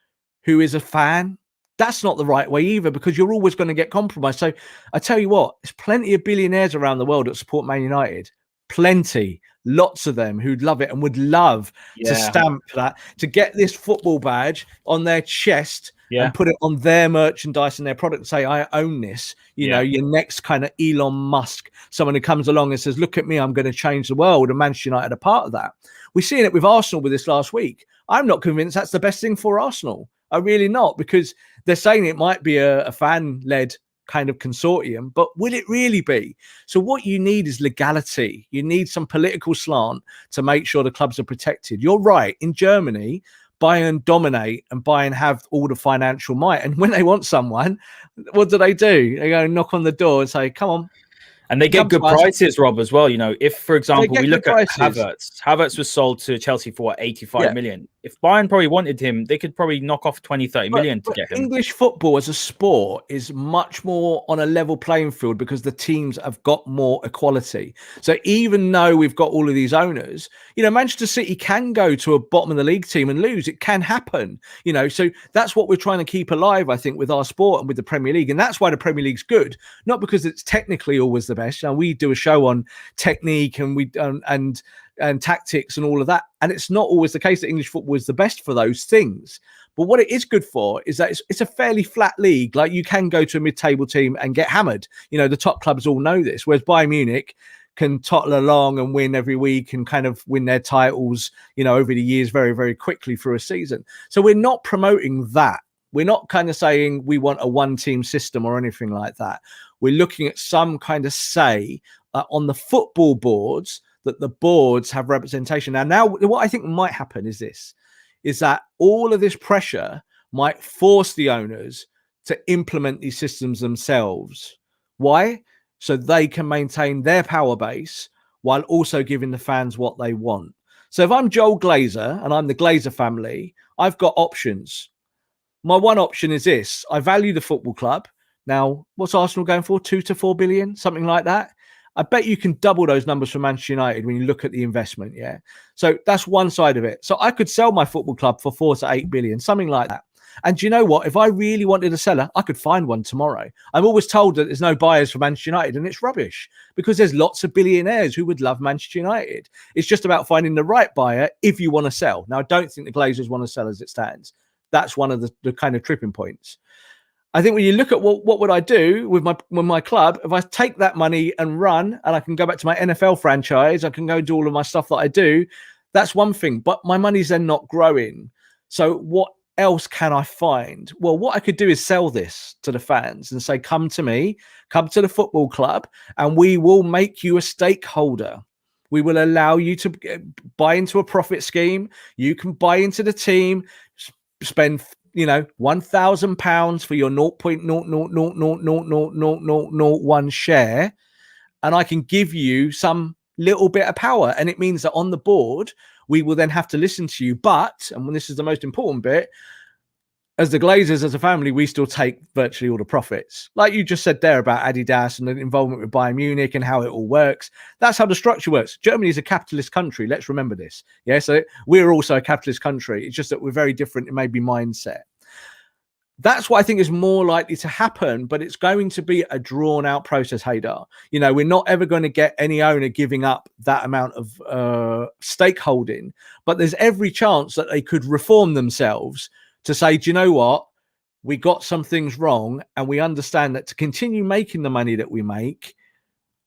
who is a fan. That's not the right way either, because you're always going to get compromised. So I tell you what, there's plenty of billionaires around the world that support Man United. Plenty, lots of them who'd love it and would love to stamp that, to get this football badge on their chest and put it on their merchandise and their product and say, I own this. You know, your next kind of Elon Musk, someone who comes along and says, look at me, I'm going to change the world. And Manchester United are part of that. We've seen it with Arsenal with this last week. I'm not convinced that's the best thing for Arsenal. I'm really not, because they're saying it might be a fan-led kind of consortium, but will it really be? So what you need is legality. You need some political slant to make sure the clubs are protected. You're right. In Germany, Bayern dominate and Bayern have all the financial might. And when they want someone, what do? They go knock on the door and say, come on. And they get good prices, Rob, as well. If, for example, we look at Havertz was sold to Chelsea for 85 million. If Bayern probably wanted him, they could probably knock off 20-30 million to get him. English football as a sport is much more on a level playing field because the teams have got more equality. So even though we've got all of these owners, Manchester City can go to a bottom of the league team and lose. It can happen, so that's what we're trying to keep alive, I think, with our sport and with the Premier League. And that's why the Premier League's good, not because it's technically always the best. We do a show on technique and tactics and all of that. And it's not always the case that English football is the best for those things. But what it is good for is that it's a fairly flat league. Like, you can go to a mid-table team and get hammered. The top clubs all know this, whereas Bayern Munich can tottle along and win every week and kind of win their titles, over the years very, very quickly through a season. So we're not promoting that. We're not kind of saying we want a one-team system or anything like that. We're looking at some kind of say on the football boards, that the boards have representation. Now, what I think might happen is that all of this pressure might force the owners to implement these systems themselves. Why? So they can maintain their power base while also giving the fans what they want. So if I'm Joel Glazer and I'm the Glazer family, I've got options. My one option is this. I value the football club. Now, what's Arsenal going for? 2 to 4 billion, something like that. I bet you can double those numbers for Manchester United when you look at the investment. Yeah. So that's one side of it. So I could sell my football club for 4 to 8 billion, something like that. And do you know what? If I really wanted a seller, I could find one tomorrow. I'm always told that there's no buyers for Manchester United, and it's rubbish because there's lots of billionaires who would love Manchester United. It's just about finding the right buyer if you want to sell. Now, I don't think the Glazers want to sell as it stands. That's one of the kind of tripping points. I think when you look at what would I do with my club, if I take that money and run and I can go back to my NFL franchise, I can go do all of my stuff that I do. That's one thing, but my money's then not growing. So what else can I find? Well, what I could do is sell this to the fans and say, come to me, come to the football club, and we will make you a stakeholder. We will allow you to buy into a profit scheme. You can buy into the team, spend £1,000 for your 0.000000001 share, and I can give you some little bit of power. And it means that on the board, we will then have to listen to you. But, and this is the most important bit, as the Glazers, as a family, we still take virtually all the profits. Like you just said there about Adidas and the involvement with Bayern Munich and how it all works. That's how the structure works. Germany is a capitalist country. Let's remember this. Yeah, so we're also a capitalist country. It's just that we're very different in maybe mindset. That's what I think is more likely to happen, but it's going to be a drawn-out process, Haider. We're not ever going to get any owner giving up that amount of stakeholding, but there's every chance that they could reform themselves to say, do you know what? we got some things wrong, and we understand that to continue making the money that we make,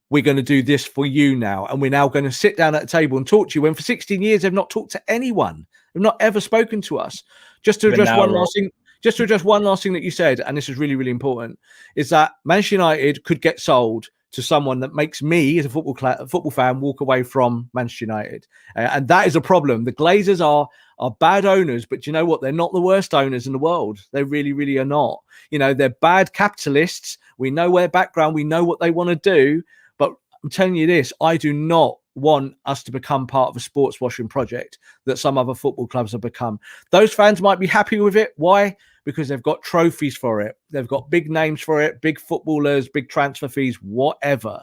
we're going to do this for you now. And we're now going to sit down at a table and talk to you when for 16 years they've not talked to anyone. They've not ever spoken to us. Just to address one last thing. Just to address one last thing that you said, and this is really, really important, is that Manchester United could get sold to someone that makes me, as a football fan, walk away from Manchester United. And that is a problem. The Glazers are bad owners, but you know what? They're not the worst owners in the world. They really, really are not. You know, they're bad capitalists. We know their background. We know what they want to do. But I'm telling you this, I do not want us to become part of a sports washing project that some other football clubs have become. Those fans might be happy with it. Why? Because they've got trophies for it. They've got big names for it, big footballers, big transfer fees, whatever.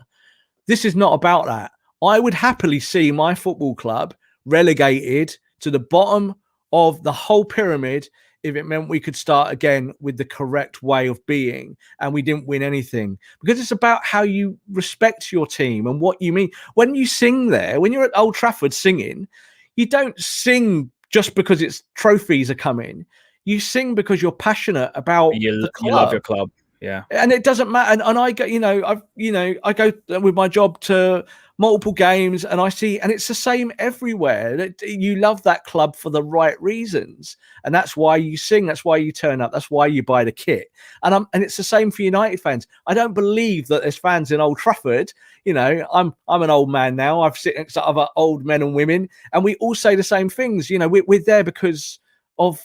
This is not about that. I would happily see my football club relegated to the bottom of the whole pyramid if it meant we could start again with the correct way of being and we didn't win anything. Because it's about how you respect your team and what you mean. When you sing there, when you're at Old Trafford singing, you don't sing just because it's trophies are coming. You sing because you're passionate about the club. You love your club. Yeah. And it doesn't matter. And I go, I go with my job to multiple games and I see, and it's the same everywhere. You love that club for the right reasons. And that's why you sing. That's why you turn up. That's why you buy the kit. And it's the same for United fans. I don't believe that there's fans in Old Trafford. You know, I'm an old man now. I've sat next to other old men and women, and we all say the same things. You know, we're there because of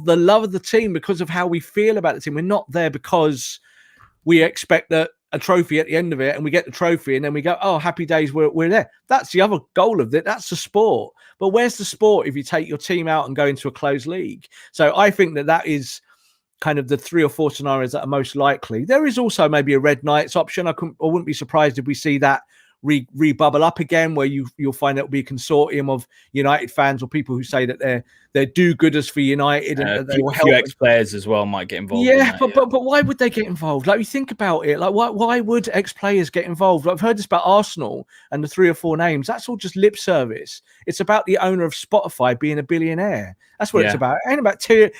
the love of the team, because of how we feel about the team. We're not there because we expect a trophy at the end of it, and we get the trophy and then we go, oh, happy days, we're there. That's the other goal of it. That's the sport. But where's the sport if you take your team out and go into a closed league? So I think that is kind of the 3 or 4 scenarios that are most likely. There is also maybe a Red Knights option. I wouldn't be surprised if we see that rebubble up again, where you'll find it'll be a consortium of United fans or people who say that they're do-gooders for United and they will help. Ex-players as well might get involved. Yeah, but why would they get involved? Like, you think about it, like why would ex-players get involved? I've heard this about Arsenal and the 3 or 4 names. That's all just lip service. It's about the owner of Spotify being a billionaire. That's what it's about. It ain't about Thierry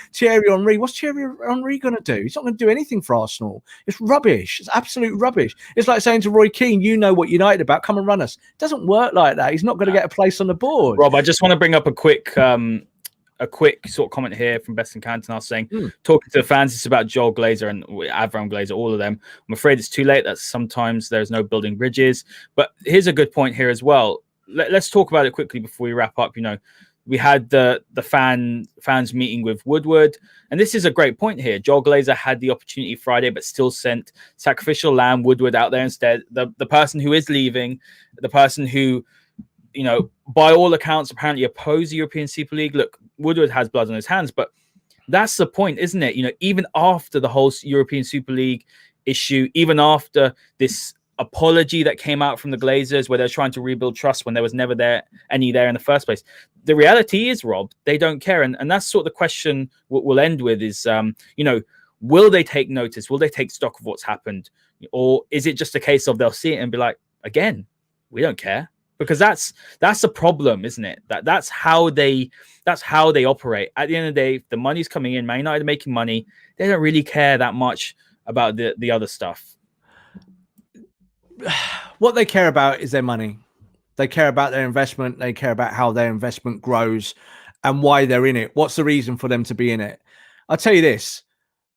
Henry. What's Thierry Henry going to do? He's not going to do anything for Arsenal. It's rubbish. It's absolute rubbish. It's like saying to Roy Keane, you know what United about, come and run us. It doesn't work like that. He's not going to get a place on the board. Rob, I just want to bring up a quick sort of comment here from Best in Canton, saying, talking to the fans, it's about Joel Glazer and Avram Glazer, all of them. I'm afraid it's too late. That sometimes there's no building bridges. But here's a good point here as well. Let's talk about it quickly before we wrap up. You know, we had the fans meeting with Woodward, and this is a great point here. Joel Glazer had the opportunity Friday, but still sent sacrificial lamb Woodward out there instead. The person who is leaving, the person who, you know, by all accounts, apparently oppose the European Super League. Look, Woodward has blood on his hands, but that's the point, isn't it? You know, even after the whole European Super League issue, even after this apology that came out from the Glazers, where they're trying to rebuild trust when there was never any there in the first place, the reality is, Rob, they don't care. And that's sort of the question we'll end with is, you know, will they take notice? Will they take stock of what's happened? Or is it just a case of they'll see it and be like, again, we don't care? Because that's a problem, isn't it? That's how they operate. At the end of the day, if the money's coming in, Man United are making money, they don't really care that much about the other stuff. What they care about is their money. They care about their investment. They care about how their investment grows and why they're in it. What's the reason for them to be in it? I'll tell you this.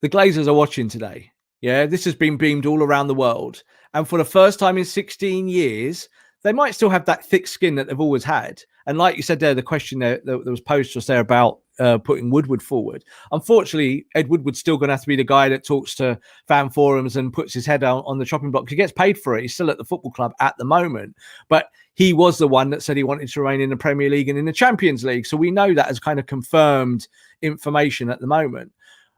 The Glazers are watching today. Yeah, this has been beamed all around the world. And for the first time in 16 years, they might still have that thick skin that they've always had. And like you said there, the question that was posed was there about putting Woodward forward. Unfortunately, Ed Woodward's still going to have to be the guy that talks to fan forums and puts his head on the chopping block. He gets paid for it. He's still at the football club at the moment. But he was the one that said he wanted to remain in the Premier League and in the Champions League. So we know that as kind of confirmed information at the moment.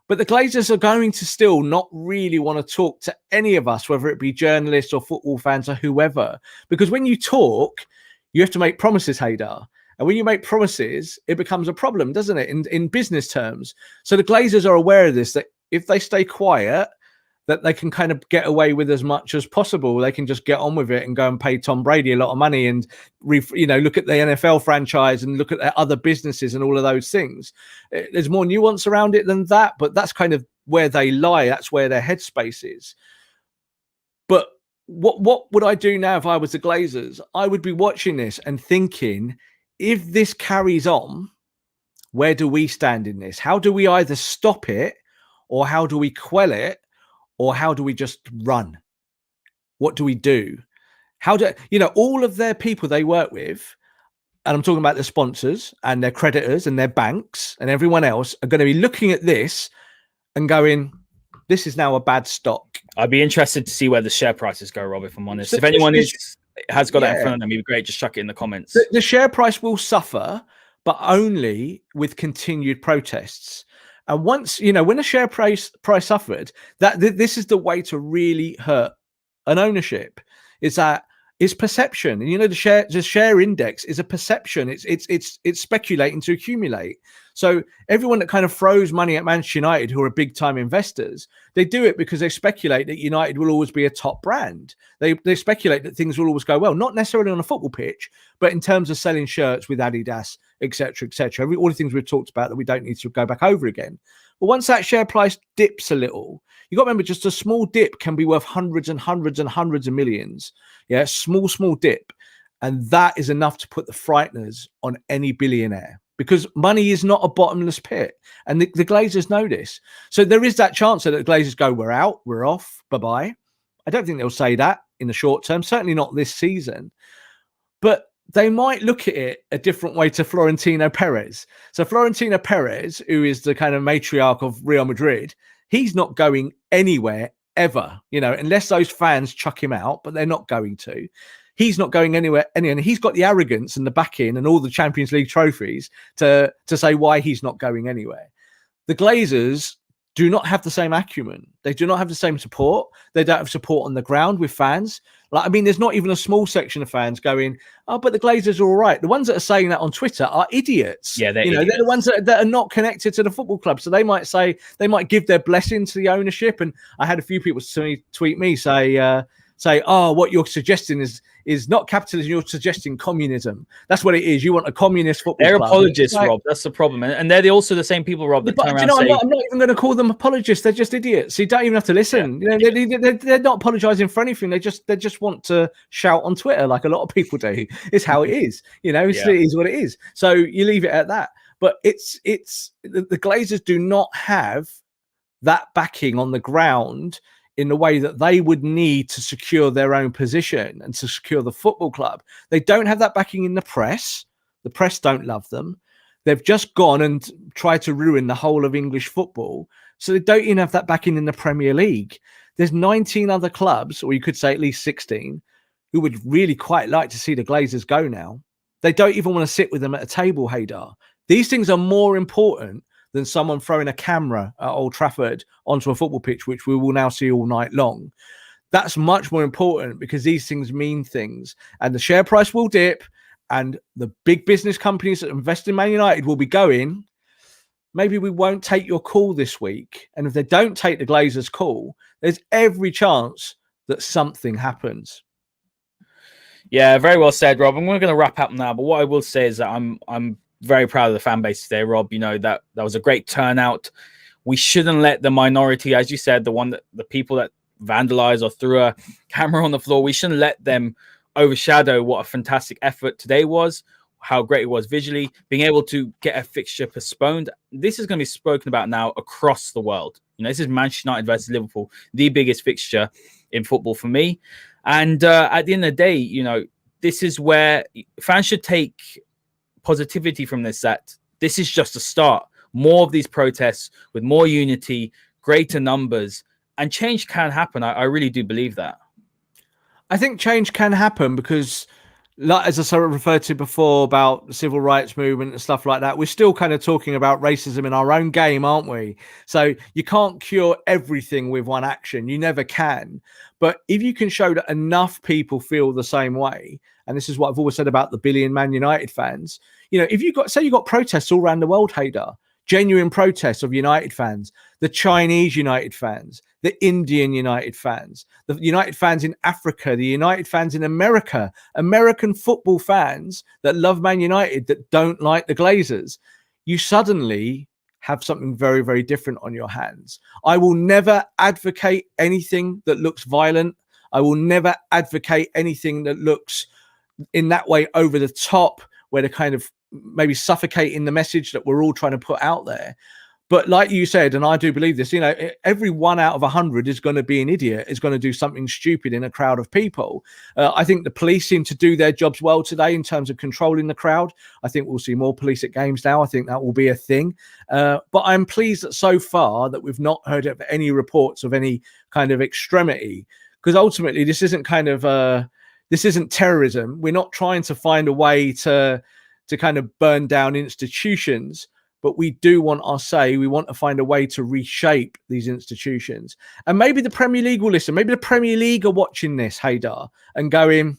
But the Glazers are going to still not really want to talk to any of us, whether it be journalists or football fans or whoever. Because when you talk, you have to make promises, Haider. And when you make promises, it becomes a problem, doesn't it, in business terms? So the Glazers are aware of this, that if they stay quiet, that they can kind of get away with as much as possible. They can just get on with it and go and pay Tom Brady a lot of money and, look at the NFL franchise and look at their other businesses and all of those things. There's more nuance around it than that, but that's kind of where they lie. That's where their headspace is. But what would I do now if I was the Glazers? I would be watching this and thinking, if this carries on, where do we stand in this? How do we either stop it, or how do we quell it, or how do we just run? What do we do? How do, all of their people they work with, and I'm talking about their sponsors and their creditors and their banks and everyone else, are going to be looking at this and going, this is now a bad stock. I'd be interested to see where the share prices go, Rob, if I'm honest. If anyone has got that in front of them, it'd be great. Just chuck it in the comments. The share price will suffer, but only with continued protests. And once, when a share price suffered, this is the way to really hurt an ownership, is that it's perception. And the share index is a perception. It's speculating to accumulate. So everyone that kind of throws money at Manchester United, who are big time investors, they do it because they speculate that United will always be a top brand. They speculate that things will always go well, not necessarily on a football pitch, but in terms of selling shirts with Adidas, etc., etc. All the things we've talked about that we don't need to go back over again. But once that share price dips a little, you got to remember, just a small dip can be worth hundreds and hundreds and hundreds of millions. Yeah, small dip. And that is enough to put the frighteners on any billionaire, because money is not a bottomless pit. And the Glazers know this. So there is that chance that the Glazers go, we're out, we're off, bye-bye. I don't think they'll say that in the short term, certainly not this season. But they might look at it a different way to Florentino Perez. So Florentino Perez, who is the kind of matriarch of Real Madrid, he's not going anywhere ever, unless those fans chuck him out, but they're not going to. He's not going anywhere. And he's got the arrogance and the backing and all the Champions League trophies to say why he's not going anywhere. The Glazers do not have the same acumen. They do not have the same support. They don't have support on the ground with fans. There's not even a small section of fans going, oh, but the Glazers are all right. The ones that are saying that on Twitter are idiots. Yeah, they're idiots. They're the ones that are not connected to the football club. So they might give their blessing to the ownership. And I had a few people tweet me say, oh, what you're suggesting is not capitalism, you're suggesting communism. That's what it is. You want a communist football club. They're apologists, Rob. That's the problem. And they're also the same people, Rob, that turn around and say... I'm not even going to call them apologists. They're just idiots. You don't even have to listen. Yeah. They're not apologizing for anything. They just want to shout on Twitter like a lot of people do. It's how it is. It is what it is. So you leave it at that. But it's the Glazers do not have that backing on the ground in the way that they would need to secure their own position and to secure the football club. They don't have that backing in the press. The press don't love them. They've just gone and tried to ruin the whole of English football. So they don't even have that backing in the Premier League. There's 19 other clubs, or you could say at least 16, who would really quite like to see the Glazers go now. They don't even want to sit with them at a table, Haider. These things are more important than someone throwing a camera at Old Trafford onto a football pitch, which we will now see all night long. That's much more important, because these things mean things. And the share price will dip, and the big business companies that invest in Man United will be going, maybe we won't take your call this week. And if they don't take the Glazers' call, there's every chance that something happens. Yeah, very well said, Rob. I'm going to wrap up now, but what I will say is that I'm very proud of the fan base today, Rob. That was a great turnout. We shouldn't let the minority, as you said, the people that vandalized or threw a camera on the floor, we shouldn't let them overshadow what a fantastic effort today was, how great it was visually, being able to get a fixture postponed. This is going to be spoken about now across the world. This is Manchester United versus Liverpool, the biggest fixture in football for me. And at the end of the day, this is where fans should take positivity from this, that this is just a start. More of these protests with more unity, greater numbers, and change can happen. I really do believe that. I think change can happen because, as I sort of referred to before about the civil rights movement and stuff like that, we're still kind of talking about racism in our own game, aren't we? So you can't cure everything with one action. You never can. But if you can show that enough people feel the same way, and this is what I've always said about the billion Man United fans, if you've got protests all around the world, Haider, genuine protests of United fans, the Chinese United fans, the Indian United fans, the United fans in Africa, the United fans in America, American football fans that love Man United that don't like the Glazers, you suddenly have something very, very different on your hands. I will never advocate anything that looks violent. I will never advocate anything that looks in that way over the top, where they're kind of maybe suffocating the message that we're all trying to put out there. But like you said, and I do believe this, every 1 out of 100 is going to be an idiot, is going to do something stupid in a crowd of people. I think the police seem to do their jobs well today in terms of controlling the crowd. I think we'll see more police at games now. I think that will be a thing. But I'm pleased that so far that we've not heard of any reports of any kind of extremity, because ultimately this isn't this isn't terrorism. We're not trying to find a way to kind of burn down institutions. But we do want our say. We want to find a way to reshape these institutions. And maybe the Premier League will listen. Maybe the Premier League are watching this, Haider, and going,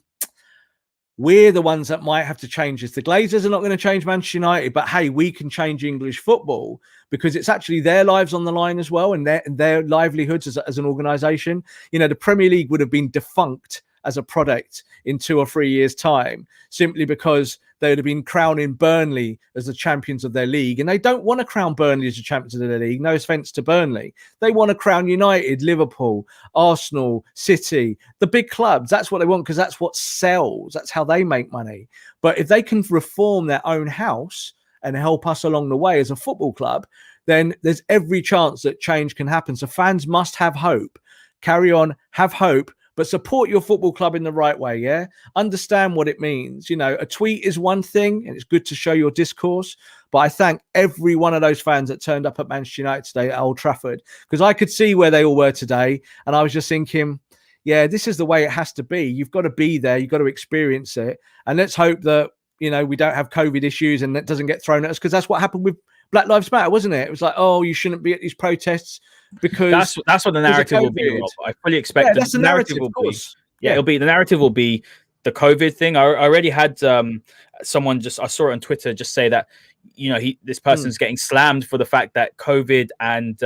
we're the ones that might have to change this. The Glazers are not going to change Manchester United, but hey, we can change English football, because it's actually their lives on the line as well, and their livelihoods as an organisation. The Premier League would have been defunct as a product in 2 or 3 years' time, simply because they would have been crowning Burnley as the champions of their league. And they don't want to crown Burnley as the champions of their league. No offence to Burnley. They want to crown United, Liverpool, Arsenal, City, the big clubs. That's what they want, because that's what sells. That's how they make money. But if they can reform their own house and help us along the way as a football club, then there's every chance that change can happen. So fans must have hope. Carry on, have hope. But support your football club in the right way, yeah? Understand what it means. A tweet is one thing, and it's good to show your discourse. But I thank every one of those fans that turned up at Manchester United today at Old Trafford, because I could see where they all were today. And I was just thinking, yeah, this is the way it has to be. You've got to be there. You've got to experience it. And let's hope that, we don't have COVID issues and that doesn't get thrown at us, because that's what happened with Black Lives Matter, wasn't it? It was like, oh, you shouldn't be at these protests because that's what the narrative will be, Rob. I fully expect the narrative will be. Yeah, it'll be, the narrative will be the COVID thing. I already had someone I saw it on Twitter just say that, this person's getting slammed for the fact that COVID and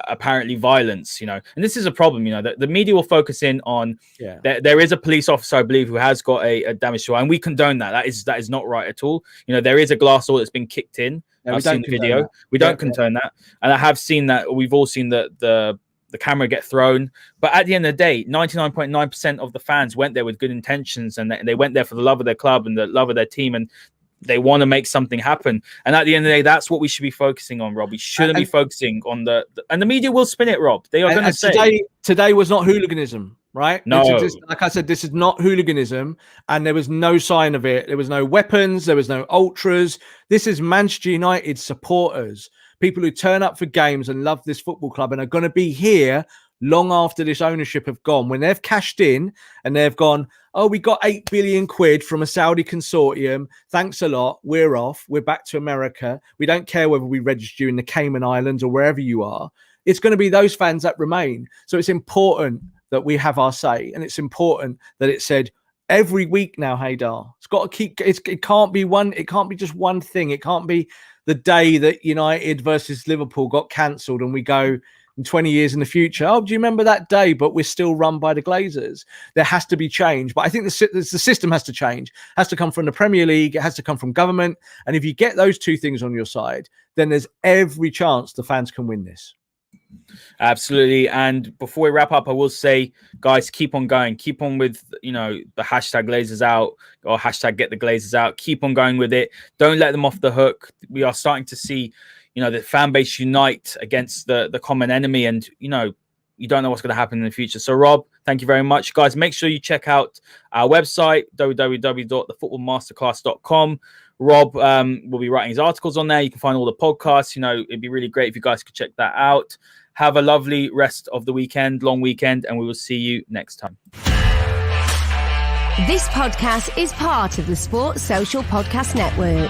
apparently violence, and this is a problem, the media will focus in on there is a police officer, I believe, who has got a damage to eye, and we condone that. That is not right at all. There is a glass door that's been kicked in. I've seen the video. We don't condone that. And I have seen that. We've all seen the camera get thrown. But at the end of the day, 99.9% of the fans went there with good intentions, and they went there for the love of their club and the love of their team, and they want to make something happen. And at the end of the day, that's what we should be focusing on, Rob. We shouldn't be focusing on and the media will spin it, Rob. They are going to say today was not hooliganism, right? No. Like I said, this is not hooliganism, and there was no sign of it. There was no weapons. There was no ultras. This is Manchester United supporters, people who turn up for games and love this football club and are going to be here long after this ownership have gone, when they've cashed in and they've gone, oh, we got 8 billion quid from a Saudi consortium. Thanks a lot. We're off. We're back to America. We don't care whether we register you in the Cayman Islands or wherever you are. It's going to be those fans that remain. So it's important that we have our say. And it's important that it's said every week now, Haider. It's got to keep, it can't be just one thing. It can't be the day that United versus Liverpool got cancelled and we go, in 20 years in the future, oh, do you remember that day? But we're still run by the Glazers. There has to be change. But I think the system has to change. It has to come from the Premier League. It has to come from government. And if you get those two things on your side, then there's every chance the fans can win this. Absolutely. And before we wrap up, I will say, guys, keep on going. Keep on with, the hashtag Glazers out or hashtag get the Glazers out. Keep on going with it. Don't let them off the hook. We are starting to see the fan base unite against the common enemy, and you don't know what's going to happen in the future. So Rob, thank you very much, guys. Make sure you check out our website, www.thefootballmasterclass.com. Rob will be writing his articles on there. You can find all the podcasts. It'd be really great if you guys could check that out. Have a lovely rest of the long weekend, and we will see you next time. This podcast is part of the Sports Social Podcast Network.